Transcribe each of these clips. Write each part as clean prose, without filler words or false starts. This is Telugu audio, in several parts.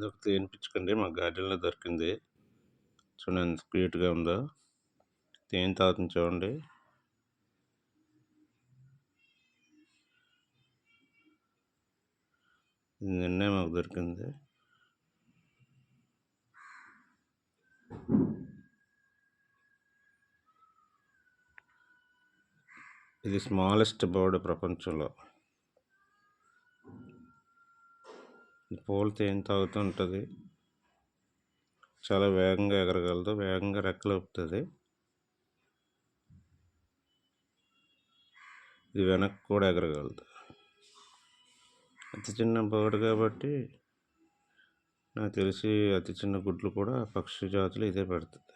ఇదొక తేనె పిచ్చుకండి మా గార్డెన్‌లో దొరికింది. చూడండి ఎంత క్యూట్‌గా ఉందో. తేనె తాగుతుంది చూడండి. ఇది నిన్నే మాకు దొరికింది. ఇది స్మాలెస్ట్ బర్డ్ ప్రపంచంలో. ఈ పూలు తేనె తాగుతూ ఉంటుంది. చాలా వేగంగా ఎగరగలదు, వేగంగా రెక్కలు ఊపుతుంది. ఇది వెనక్కి కూడా ఎగరగలదు. అతి చిన్న బర్డ్ కాబట్టి నాకు తెలిసి అతి చిన్న గుడ్లు కూడా పక్షి జాతులు ఇదే పెడుతుంది.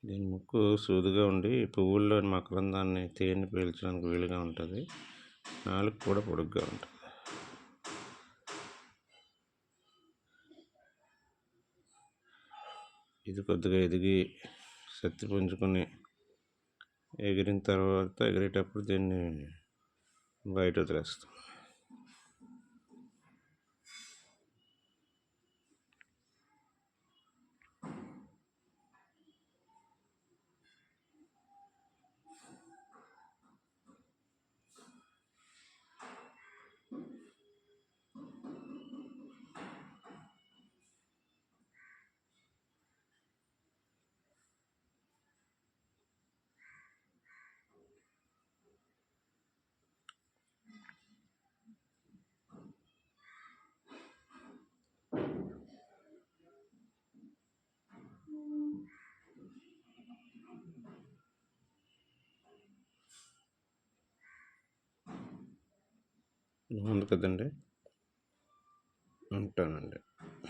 దీని ముక్కు సూదిగా ఉండి పువ్వుల్లోని మకరందాన్ని తేనె పీల్చడానికి వీలుగా ఉంటుంది. నాలుక కూడా పొడుగ్గా ఉంటుంది. ఇది కొద్దిగా ఎదిగి శక్తి పుంజుకొని ఎగిరిన తర్వాత ఎగిరేటప్పుడు దీన్ని బయట వదిలేస్తాం. ఉంది కదండి, ఉంటానండి.